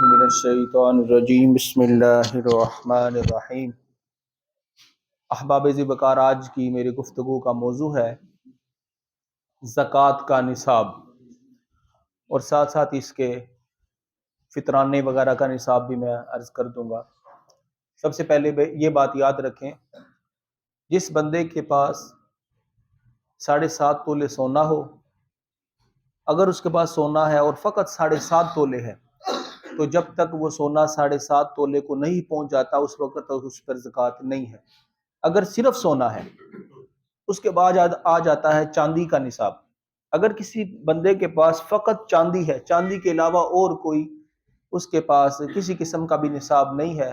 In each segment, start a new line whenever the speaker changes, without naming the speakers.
من الشیطان الرجیم بسم اللہ الرحمن الرحیم۔ احباب ذی-وقار، آج کی میری گفتگو کا موضوع ہے زکوٰۃ کا نصاب، اور ساتھ ساتھ اس کے فطرانے وغیرہ کا نصاب بھی میں عرض کر دوں گا۔ سب سے پہلے یہ بات یاد رکھیں، جس بندے کے پاس 7.5 تولے سونا ہو، اگر اس کے پاس سونا ہے اور فقط 7.5 تولے ہے، تو جب تک وہ سونا 7.5 تولے کو نہیں پہنچ جاتا اس وقت تک اس پر زکوٰۃ نہیں ہے۔ اگر صرف سونا ہے، اس کے بعد آ جاتا ہے چاندی کا نصاب۔ اگر کسی بندے کے پاس فقط چاندی ہے، چاندی کے علاوہ اور کوئی اس کے پاس کسی قسم کا بھی نصاب نہیں ہے،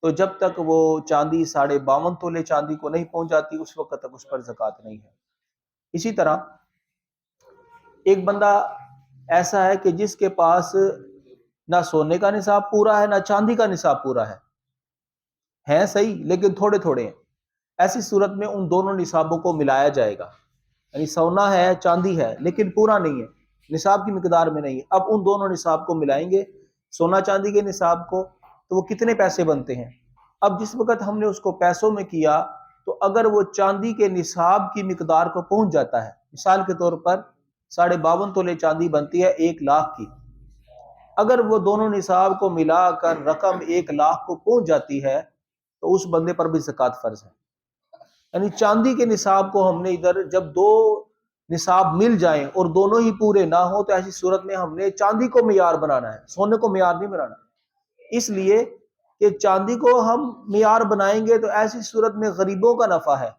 تو جب تک وہ چاندی 52.5 تولے چاندی کو نہیں پہنچ جاتی اس وقت تک اس پر زکوٰۃ نہیں ہے۔ اسی طرح ایک بندہ ایسا ہے کہ جس کے پاس نہ سونے کا نصاب پورا ہے نہ چاندی کا نصاب پورا ہے صحیح لیکن تھوڑے تھوڑے ہیں، ایسی صورت میں ان دونوں نصابوں کو ملایا جائے گا، یعنی سونا ہے چاندی ہے لیکن پورا نہیں ہے، نصاب کی مقدار میں نہیں ہے۔ اب ان دونوں نصاب کو ملائیں گے، سونا چاندی کے نصاب کو، تو وہ کتنے پیسے بنتے ہیں۔ اب جس وقت ہم نے اس کو پیسوں میں کیا، تو اگر وہ چاندی کے نصاب کی مقدار کو پہنچ جاتا ہے، مثال کے طور پر 52.5 تولے چاندی بنتی ہے 1 لاکھ کی، اگر وہ دونوں نصاب کو ملا کر رقم 1 لاکھ کو پہنچ جاتی ہے تو اس بندے پر بھی زکوٰۃ فرض ہے۔ یعنی چاندی کے نصاب کو ہم نے ادھر جب 2 نصاب مل جائیں اور دونوں ہی پورے نہ ہوں تو ایسی صورت میں ہم نے چاندی کو معیار بنانا ہے، سونے کو معیار نہیں بنانا، اس لیے کہ چاندی کو ہم معیار بنائیں گے تو ایسی صورت میں غریبوں کا نفع ہے،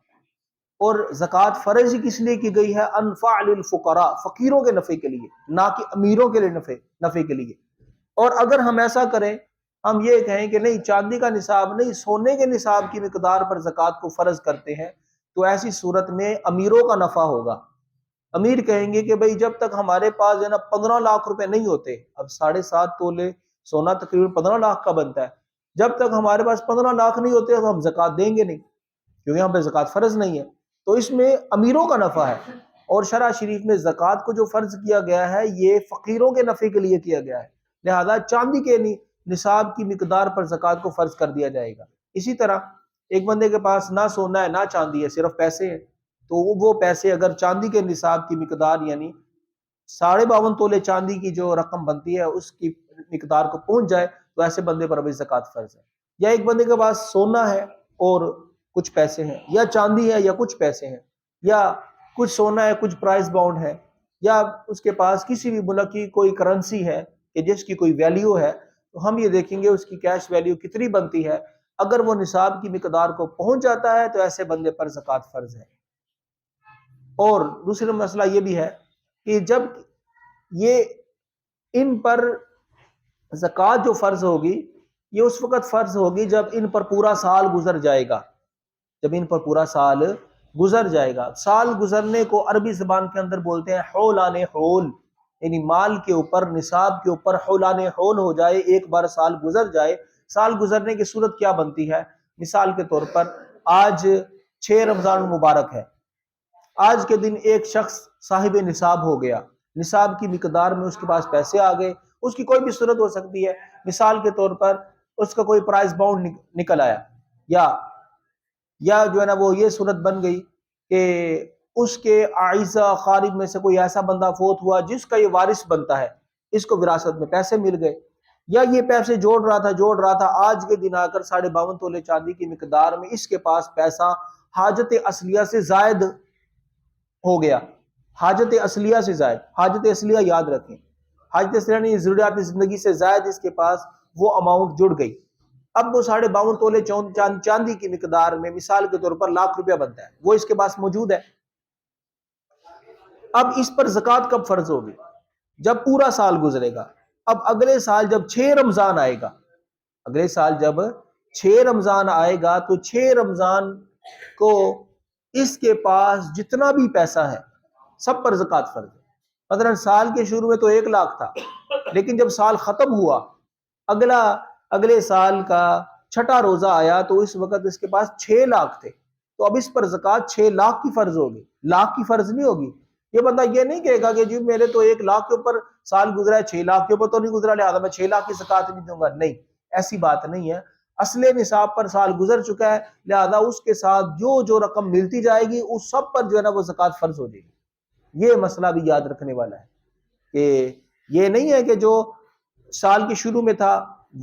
اور زکوٰۃ فرض ہی کس لیے کی گئی ہے؟ انفع للفقراء، فقیروں کے نفع کے لیے، نہ کہ امیروں کے لیے نفع کے لیے۔ اور اگر ہم ایسا کریں، ہم یہ کہیں کہ نہیں چاندی کا نصاب نہیں، سونے کے نصاب کی مقدار پر زکوٰۃ کو فرض کرتے ہیں، تو ایسی صورت میں امیروں کا نفع ہوگا۔ امیر کہیں گے کہ بھئی جب تک ہمارے پاس 15 لاکھ روپے نہیں ہوتے، اب 7.5 تولے سونا تقریباً 15 لاکھ کا بنتا ہے، جب تک ہمارے پاس 15 لاکھ نہیں ہوتے تو ہم زکوٰۃ دیں گے نہیں، کیونکہ ہم پہ زکوٰۃ فرض نہیں ہے۔ تو اس میں امیروں کا نفع ہے، اور شرع شریف میں زکوٰۃ کو جو فرض کیا گیا ہے یہ فقیروں کے نفع کے لیے کیا گیا ہے، لہذا چاندی کے نصاب کی مقدار پر زکوٰۃ کو فرض کر دیا جائے گا۔ اسی طرح ایک بندے کے پاس نہ سونا ہے نہ چاندی ہے، صرف پیسے ہیں، تو وہ پیسے اگر چاندی کے نصاب کی مقدار یعنی 52.5 تولے چاندی کی جو رقم بنتی ہے اس کی مقدار کو پہنچ جائے تو ایسے بندے پر بھی زکوٰۃ فرض ہے۔ یا ایک بندے کے پاس سونا ہے اور کچھ پیسے ہیں، یا چاندی ہے یا کچھ پیسے ہیں، یا کچھ سونا ہے کچھ پرائز باؤنڈ ہے، یا اس کے پاس کسی بھی ملک کی کوئی کرنسی ہے کہ جس کی کوئی ویلیو ہے، تو ہم یہ دیکھیں گے اس کی کیش ویلیو کتنی بنتی ہے، اگر وہ نصاب کی مقدار کو پہنچ جاتا ہے تو ایسے بندے پر زکوٰۃ فرض ہے۔ اور دوسرا مسئلہ یہ بھی ہے کہ جب یہ ان پر زکوٰۃ جو فرض ہوگی یہ اس وقت فرض ہوگی جب ان پر پورا سال گزر جائے گا، جب ان پر پورا سال گزر جائے گا۔ سال گزرنے کو عربی زبان کے اندر بولتے ہیں حولان حول، یعنی مال کے اوپر نصاب کے اوپر حولان حول ہو جائے، ایک بار سال گزر جائے۔ سال گزرنے کی صورت کیا بنتی ہے؟ مثال کے طور پر آج 6 رمضان المبارک ہے، آج کے دن ایک شخص صاحب نصاب ہو گیا، نصاب کی مقدار میں اس کے پاس پیسے آ گئے، اس کی کوئی بھی صورت ہو سکتی ہے، مثال کے طور پر اس کا کوئی پرائز باؤنڈ نکل آیا، یا جو ہے نا وہ یہ صورت بن گئی کہ اس کے اعزہ قارب میں سے کوئی ایسا بندہ فوت ہوا جس کا یہ وارث بنتا ہے، اس کو وراثت میں پیسے مل گئے، یا یہ پیسے جوڑ رہا تھا آج کے دن آ کر 52.5 تولے چاندی کی مقدار میں اس کے پاس پیسہ حاجت اصلیہ سے زائد ہو گیا، حاجت اصلیہ سے زائد، حاجت اصلیہ یاد رکھیں، حاجت اصلیہ نہیں، ضروریات زندگی سے زائد اس کے پاس وہ اماؤنٹ جڑ گئی۔ اب وہ 52.5 تولے چاندی کی مقدار میں مثال کے طور پر 1,00,000 روپیہ بنتا ہے، وہ اس کے پاس موجود ہے۔ اب اس پر زکوٰۃ کب فرض ہوگی؟ جب پورا سال گزرے گا۔ اب اگلے سال جب 6 رمضان آئے گا، اگلے سال جب 6 رمضان آئے گا تو 6 رمضان کو اس کے پاس جتنا بھی پیسہ ہے سب پر زکوٰۃ فرض ہے۔ مثلا سال کے شروع میں تو 1,00,000 تھا، لیکن جب سال ختم ہوا، اگلے سال کا 6واں روزہ آیا تو اس وقت اس کے پاس 6 لاکھ تھے، تو اب اس پر زکوٰۃ 6 لاکھ کی فرض ہوگی، لاکھ کی فرض نہیں ہوگی، یہ بندہ یہ نہیں کہے گا کہ جی میرے تو 1 لاکھ کے اوپر سال گزرا ہے، 6 لاکھ کے اوپر تو نہیں گزرا لہٰذا میں 6 لاکھ کی زکوٰۃ نہیں دوں گا. نہیں، ایسی بات نہیں ہے. اصل نصاب پر سال گزر چکا ہے لہذا اس کے ساتھ جو رقم ملتی جائے گی اس سب پر جو ہے نا وہ زکوٰۃ فرض ہو جائے گی. یہ مسئلہ بھی یاد رکھنے والا ہے کہ یہ نہیں ہے کہ جو سال کے شروع میں تھا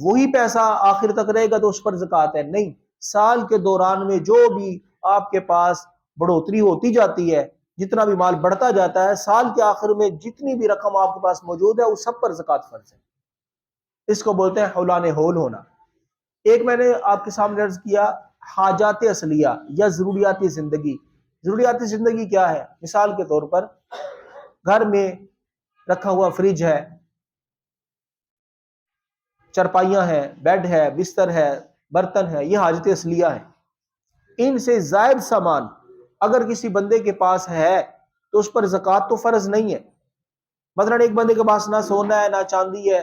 وہی پیسہ آخر تک رہے گا تو اس پر زکوٰۃ ہے. نہیں، سال کے دوران میں جو بھی آپ کے پاس بڑھوتری ہوتی جاتی ہے، جتنا بھی مال بڑھتا جاتا ہے، سال کے آخر میں جتنی بھی رقم آپ کے پاس موجود ہے اس سب پر زکوٰۃ فرض ہے. اس کو بولتے ہیں حولان ہول ہونا. ایک میں نے آپ کے سامنے عرض کیا حاجات اصلیہ یا ضروریات زندگی. ضروریات زندگی کیا ہے؟ مثال کے طور پر گھر میں رکھا ہوا فریج ہے، چرپائیاں ہیں، بیڈ ہے، بستر ہے، برتن ہے، یہ حاجت اصلیہ ہیں. ان سے زائد سامان اگر کسی بندے کے پاس ہے تو اس پر زکوٰۃ تو فرض نہیں ہے. مثلا ایک بندے کے پاس نہ سونا ہے، نہ چاندی ہے،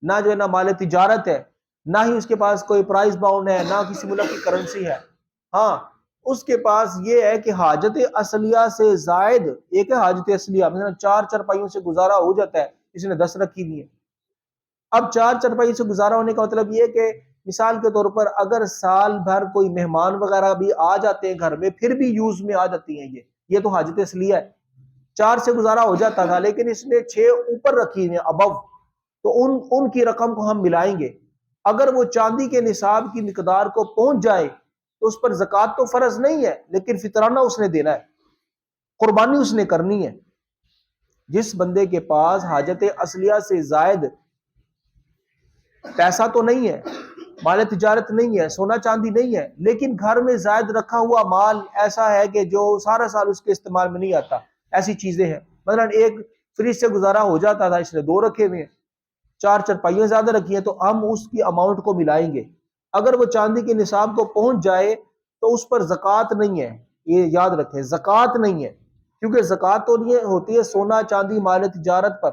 نہ جو ہے نا مال تجارت ہے، نہ ہی اس کے پاس کوئی پرائز باؤنڈ ہے، نہ کسی ملک کی کرنسی ہے. ہاں، اس کے پاس یہ ہے کہ حاجت اصلیہ سے زائد ایک ہے حاجت اصلیہ. مثلا 4 چرپائیوں سے گزارا ہو جاتا ہے، اس نے 10 رکھی ہوئی ہے. اب 4 چرپائی سے گزارا ہونے کا مطلب یہ کہ مثال کے طور پر اگر سال بھر کوئی مہمان وغیرہ بھی آ جاتے ہیں گھر میں پھر بھی یوز میں آ جاتی ہیں یہ تو حاجت اصلیہ ہے. 4 سے گزارا ہو جاتا تھا لیکن اس نے 6 اوپر رکھی ہیں ابو، تو ان کی رقم کو ہم ملائیں گے. اگر وہ چاندی کے نصاب کی مقدار کو پہنچ جائے تو اس پر زکوٰۃ تو فرض نہیں ہے لیکن فطرانہ اس نے دینا ہے، قربانی اس نے کرنی ہے. جس بندے کے پاس حاجت اصلیہ سے زائد پیسہ تو نہیں ہے، مال تجارت نہیں ہے، سونا چاندی نہیں ہے، لیکن گھر میں زائد رکھا ہوا مال ایسا ہے کہ جو سارا سال اس کے استعمال میں نہیں آتا، ایسی چیزیں ہیں. مثلا ایک فریج سے گزارا ہو جاتا تھا، اس نے 2 رکھے ہوئے ہیں، 4 چرپائیاں زیادہ رکھی ہیں، تو ہم اس کی اماؤنٹ کو ملائیں گے. اگر وہ چاندی کے نصاب کو پہنچ جائے تو اس پر زکوٰۃ نہیں ہے. یہ یاد رکھیں، زکوٰۃ نہیں ہے، کیونکہ زکوٰۃ تو نہیں ہوتی ہے سونا چاندی مال تجارت پر.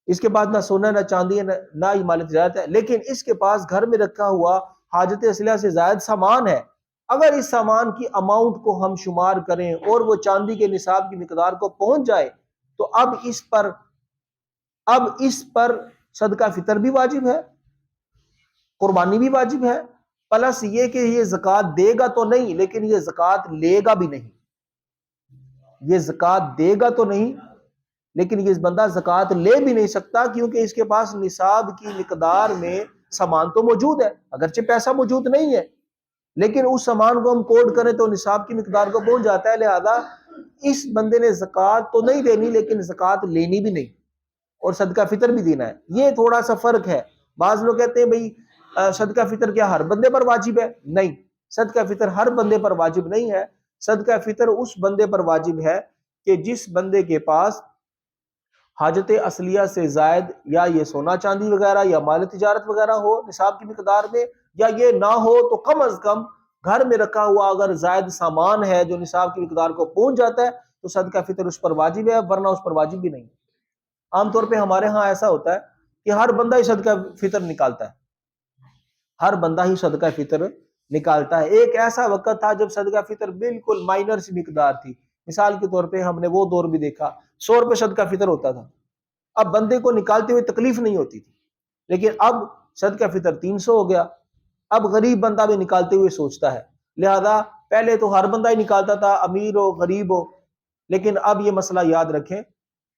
اس کے بعد نہ سونا نہ چاندی نہ ہی مال تجارت ہے، لیکن اس کے پاس گھر میں رکھا ہوا حاجت اصلیہ سے زائد سامان ہے. اگر اس سامان کی اماؤنٹ کو ہم شمار کریں اور وہ چاندی کے نصاب کی مقدار کو پہنچ جائے تو اب اس پر صدقہ فطر بھی واجب ہے، قربانی بھی واجب ہے، پلس یہ کہ یہ زکوٰۃ دے گا تو نہیں لیکن یہ زکوٰۃ لے گا بھی نہیں. یہ زکوٰۃ دے گا تو نہیں لیکن یہ بندہ زکوٰۃ لے بھی نہیں سکتا کیونکہ اس کے پاس نصاب کی مقدار میں سامان تو موجود ہے، اگرچہ پیسہ موجود نہیں ہے لیکن اس سامان کو ہم کوڈ کریں تو نصاب کی مقدار کو پہنچ جاتا ہے. لہذا اس بندے نے زکوٰۃ تو نہیں دینی لیکن زکوٰۃ لینی بھی نہیں اور صدقہ فطر بھی دینا ہے. یہ تھوڑا سا فرق ہے. بعض لوگ کہتے ہیں بھئی صدقہ فطر کیا ہر بندے پر واجب ہے؟ نہیں، صدقہ فطر ہر بندے پر واجب نہیں ہے. صدقہ فطر اس بندے پر واجب ہے کہ جس بندے کے پاس حاجت اصلیہ سے زائد یا یہ سونا چاندی وغیرہ یا مال تجارت وغیرہ ہو نصاب کی مقدار میں، یا یہ نہ ہو تو کم از کم گھر میں رکھا ہوا اگر زائد سامان ہے جو نصاب کی مقدار کو پہنچ جاتا ہے تو صدقہ فطر اس پر واجب ہے، ورنہ اس پر واجب بھی نہیں. عام طور پہ ہمارے ہاں ایسا ہوتا ہے کہ ہر بندہ ہی صدقہ فطر نکالتا ہے، ہر بندہ ہی صدقہ فطر نکالتا ہے. ایک ایسا وقت تھا جب صدقہ فطر بالکل مائنر سی مقدار تھی. مثال کے طور پہ ہم نے وہ دور بھی دیکھا 100 روپے صدقہ فطر ہوتا تھا. اب بندے کو نکالتے ہوئے تکلیف نہیں ہوتی تھی، لیکن اب صدقہ فطر 300 ہو گیا. اب غریب بندہ بھی نکالتے ہوئے سوچتا ہے. لہذا پہلے تو ہر بندہ ہی نکالتا تھا، امیر ہو غریب ہو، لیکن اب یہ مسئلہ یاد رکھیں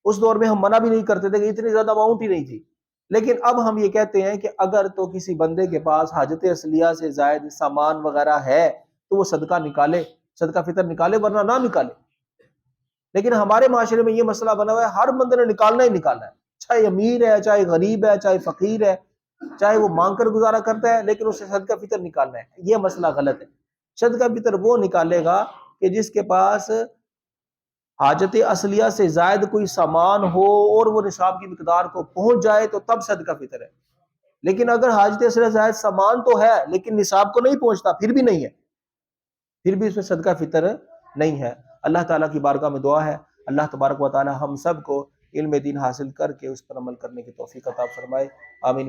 اس دور میں ہم منع بھی نہیں کرتے تھے کہ اتنی زیادہ اماؤنٹ ہی نہیں تھی، لیکن اب ہم یہ کہتے ہیں کہ اگر تو کسی بندے کے پاس حاجت اصلیہ سے زائد سامان وغیرہ ہے تو وہ صدقہ نکالے، صدقہ فطر نکالے، ورنہ نہ نکالے. لیکن ہمارے معاشرے میں یہ مسئلہ بنا ہوا ہے ہر بندے نے نکالنا ہی نکالنا ہے، چاہے امیر ہے، چاہے غریب ہے، چاہے فقیر ہے، چاہے وہ مانگ کر گزارا کرتا ہے، لیکن اسے صدقہ فطر نکالنا ہے. یہ مسئلہ غلط ہے. صدقہ فطر وہ نکالے گا کہ جس کے پاس حاجت اصلیہ سے زائد کوئی سامان ہو اور وہ نصاب کی مقدار کو پہنچ جائے تو تب صدقہ فطر ہے. لیکن اگر حاجت اصلیہ سے زائد سامان تو ہے لیکن نصاب کو نہیں پہنچتا پھر بھی نہیں ہے، پھر بھی اس میں صدقہ فطر نہیں ہے. اللہ تعالیٰ کی بارگاہ میں دعا ہے اللہ تبارک و تعالی ہم سب کو علم دین حاصل کر کے اس پر عمل کرنے کی توفیق عطا فرمائے. آمین.